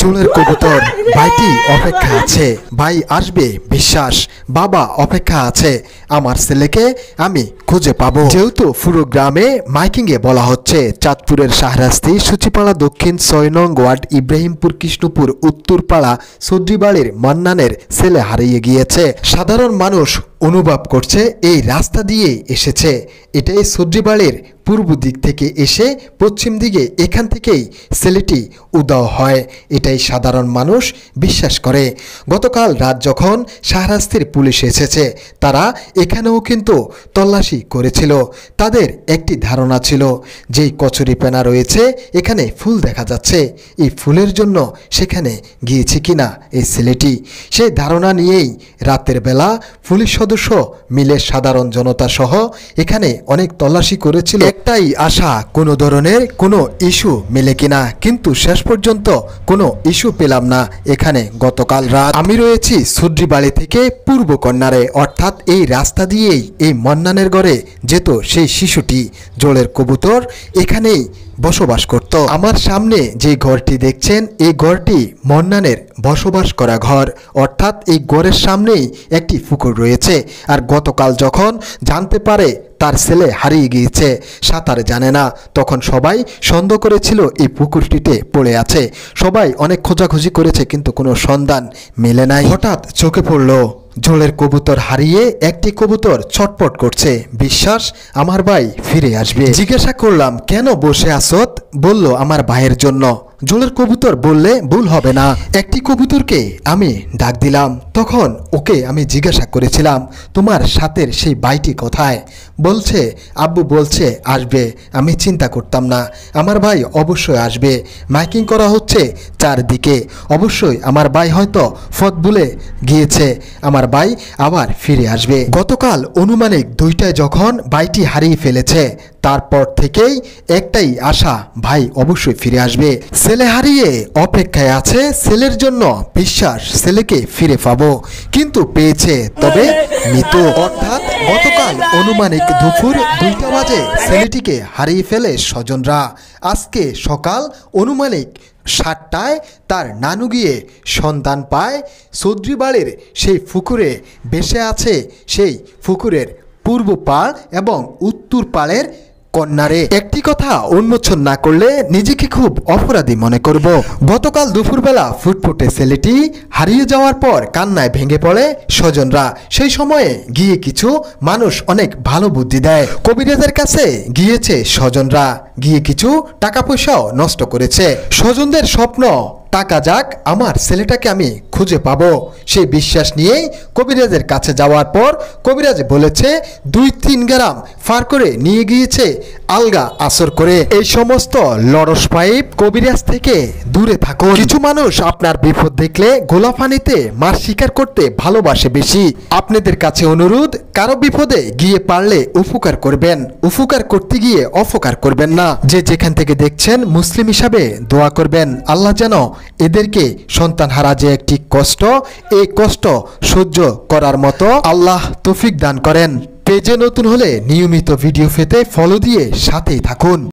চুলের কবুতর ভাইটি অপেক্ষা আছে, ভাই আসবে বিশ্বাস, বাবা অপেক্ষা আছে, আমার ছেলেকে আমি খুঁজে পাবো। যেহেতু পুরো গ্রামে মাইকিংয়ে বলা হচ্ছে চাঁদপুরের শাহরাস্তি, সূচিপাড়া দক্ষিণ ৬ নং ওয়ার্ড, ইব্রাহিমপুর, কৃষ্ণপুর, উত্তরপাড়া, সদ্রিবাড়ির মান্নানের ছেলে হারিয়ে গিয়েছে। সাধারণ মানুষ অনুভব করছে এই রাস্তা দিয়ে এসেছে, এটাই সদ্রিবাড়ির পূর্ব দিক থেকে এসে পশ্চিম দিকে এখান থেকেই ছেলেটি উধাও হয়, এটাই সাধারণ মানুষ বিশ্বাস করে। গতকাল রাত যখন শাহরাস্তির পুলিশ এসেছে, তারা এখানেও কিন্তু তল্লাশি করেছিল। তাদের একটি ধারণা ছিল, যেই কচুরিপানা রয়েছে এখানে ফুল দেখা যাচ্ছে, এই ফুলের জন্য সেখানে গিয়েছে কিনা এই ছেলেটি। সেই ধারণা নিয়েই রাতের বেলা পুলিশ সদস্য মিলে সাধারণ জনতা সহ এখানে অনেক তল্লাশি করেছিল, একটাই আশা কোনো ধরনের কোনো ইস্যু মেলে কিনা, কিন্তু শেষ পর্যন্ত কোনো ইস্যু পেলাম না এখানে। গতকাল রাত আমি রয়েছি সদ্রিবাড়ি থেকে পূর্ব কর্নারে, অর্থাৎ এই রাস্তা দিয়েই এই মন্নানের ঘরে যেত সেই শিশুটি, জোলের কবুতর এখানেই বসবাস করত। আমার সামনে যে ঘরটি দেখছেন এই ঘরটি মন্নানের বসবাস করা ঘর, অর্থাৎ এই ঘরের সামনেই একটি পুকুর রয়েছে। আর গতকাল যখন জানতে পারে তার ছেলে হারিয়ে গিয়েছে, সাঁতার জানে না, তখন সবাই সন্দেহ করেছিল এই পুকুরটিতে পড়ে আছে। সবাই অনেক খোঁজাখুঁজি করেছে কিন্তু কোনো সন্ধান মেলে নাই। হঠাৎ চোখে পড়ল জোলের কবুতর হারিয়ে একটি কবুতর ছটপট করছে, বিশ্বাস আমার ভাই ফিরে আসবে। জিজ্ঞাসা করলাম কেন বসে আসত, বলল আমার ভাইয়ের জন্য। জোলের কবুতর বললে ভুল হবে না। একটি কবুতরকে আমি ডাক দিলাম, তখন ওকে আমি জিজ্ঞাসা করেছিলাম তোমার সাথের সেই ভাইটি কোথায়, বলছে আব্বু বলছে আসবে। আমি চিন্তা করতাম না, আমার ভাই অবশ্যই আসবে, মাইকিং করা হচ্ছে চারদিকে, অবশ্যই আমার ভাই হয়তো পথ ভুলে গিয়েছে, আমার ভাই আবার ফিরে আসবে। গতকাল অনুমানিক 2টায় যখন ভাইটি হারিয়ে ফেলেছে, তারপর থেকেই একটাই আশা, ভাই অবশ্যই ফিরে আসবে। ছেলে হারিয়ে অপেক্ষায় আছে, ছেলের জন্য বিশ্বাস ছেলেকে ফিরে পাবো, কিন্তু পেয়েছে তবে মৃত। অর্থাৎ গতকাল অনুমানিক দুপুর 2টা বাজে ছেলেটিকে হারিয়ে ফেলে স্বজনরা। আজকে সকাল অনুমানিক 7টায় তার নানু গিয়ে সন্ধান পায় সদ্রিবাড়ির সেই পুকুরে ভেসে আছে, সেই পুকুরের পূর্ব পাড় এবং উত্তর পাড়ের কন্যারে। একটি কথা উন্মোচন না করলে নিজেকে খুব অপরাধী মনে করব। গতকাল দুপুরবেলা ফুটফুটে ছেলেটি হারিয়ে যাওয়ার পর কান্নায় ভেঙে পড়ে স্বজনরা। সেই সময়ে গিয়ে কিছু মানুষ অনেক ভালো বুদ্ধি দেয়, কবিরাজের কাছে গিয়েছে স্বজনরা, গিয়ে কিছু টাকা পয়সাও নষ্ট করেছে। স্বজনদের স্বপ্ন টাকা যাক, আমার ছেলেটাকে আমি খুঁজে পাবো, সেই বিশ্বাস নিয়েই কবিরাজের কাছে যাওয়ার পর কবিরাজ বলেছে 2-3 গ্রাম ফার করে নিয়ে গিয়েছে আলগা আসর করে। এই সমস্ত লরস পাইপ কবিরাজ থেকে দূরে থাকুন। কিছু মানুষ আপনার বিপদ দেখলে গোলা পানিতে মাছ শিকার করতে ভালোবাসে বেশি। আপনাদের কাছে অনুরোধ, কারো বিপদে গিয়ে পারলে উপকার করবেন, উপকার করতে গিয়ে অপকার করবেন না। যে যেখান থেকে দেখছেন মুসলিম হিসাবে দোয়া করবেন, আল্লাহ যেন এদেরকে সন্তান হারা যে একটি কষ্ট, এই কষ্ট সহ্য করার মতো আল্লাহ তৌফিক দান করেন। পেজে নতুন হলে নিয়মিত ভিডিও পেতে ফলো দিয়ে সাথেই থাকুন।